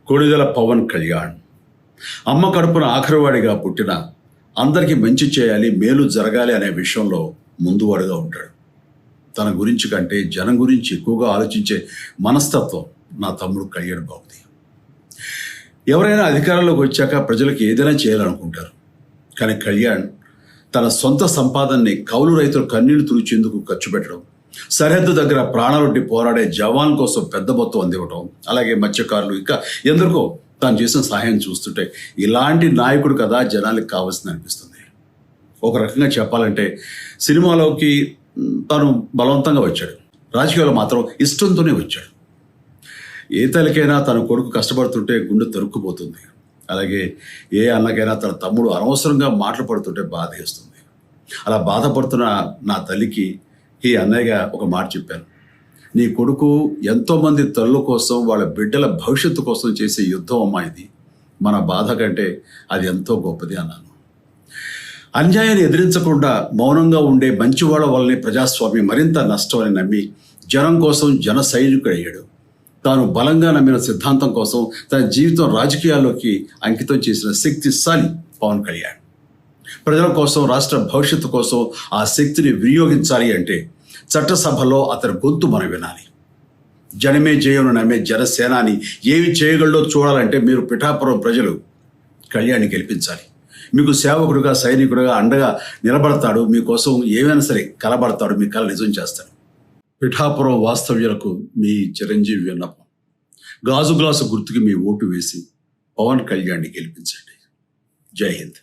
కొణిదెల పవన్ కళ్యాణ్ అమ్మ కడుపున ఆఖరివాడిగా పుట్టిన అందరికీ మంచి చేయాలి, మేలు జరగాలి అనే విషయంలో ముందువాడుగా ఉంటాడు. తన గురించి కంటే జనం గురించి ఎక్కువగా ఆలోచించే మనస్తత్వం నా తమ్ముడు కళ్యాణ్ బాబుది. ఎవరైనా అధికారంలోకి వచ్చాక ప్రజలకు ఏదైనా చేయాలనుకుంటారు. కానీ కళ్యాణ్ తన సొంత సంపాదనని కౌలు రైతుల కన్నీళ్లు తుడిచేందుకు ఖర్చు పెట్టడం, సరిహద్దు దగ్గర ప్రాణాలొడ్డి పోరాడే జవాన్ కోసం పెద్ద మొత్తం అందివ్వటం, అలాగే మత్స్యకారులు ఇంకా ఎందరికో తాను చేసిన సహాయం చూస్తుంటే ఇలాంటి నాయకుడు కదా జనాలకు కావాల్సింది అనిపిస్తుంది. ఒక రకంగా చెప్పాలంటే సినిమాలోకి తాను బలవంతంగా వచ్చాడు, రాజకీయాల్లో మాత్రం ఇష్టంతోనే వచ్చాడు. ఏ తల్లికైనా తన కొడుకు కష్టపడుతుంటే గుండె తరుక్కుపోతుంది. అలాగే ఏ అన్నకైనా తన తమ్ముడు అనవసరంగా మాటలు పడుతుంటే బాధ వేస్తుంది. అలా బాధపడుతున్న నా తల్లికి ఈ అన్నయ్యగా ఒక మాట చెప్పాను. నీ కొడుకు ఎంతోమంది తల్లుల కోసం, వాళ్ళ బిడ్డల భవిష్యత్తు కోసం చేసే యుద్ధం అమ్మా ఇది. మన బాధ కంటే అది ఎంతో గొప్పది అన్నాను. అన్యాయాన్ని ఎదిరించకుండా మౌనంగా ఉండే మంచివాళ్ళ వల్లనే ప్రజాస్వామ్యం మరింత నష్టం అని నమ్మి జనం కోసం జన సైనికుడు అయ్యాడు. తాను బలంగా నమ్మిన సిద్ధాంతం కోసం తన జీవితం రాజకీయాల్లోకి అంకితం చేసిన శక్తిశాలి పవన్ కళ్యాణ్. ప్రజల కోసం, రాష్ట్ర భవిష్యత్తు కోసం ఆ శక్తిని వినియోగించాలి అంటే చట్టసభలో అతని గొంతు మనం వినాలి. జనమే జయను నమ్మే జనసేనాని ఏమి చేయగలడో చూడాలంటే మీరు పిఠాపురం ప్రజలు కళ్యాణ్ని గెలిపించాలి. మీకు సేవకుడుగా, సైనికుడుగా అండగా నిలబడతాడు. మీకోసం ఏమైనా సరే కలబడతాడు, మీ కళ నిజం చేస్తాడు. పిఠాపురం వాస్తవ్యులకు మీ చిరంజీవి విన్నపం, గాజు గ్లాసు గుర్తుకి మీ ఓటు వేసి పవన్ కళ్యాణ్ని గెలిపించండి. జై హింద్.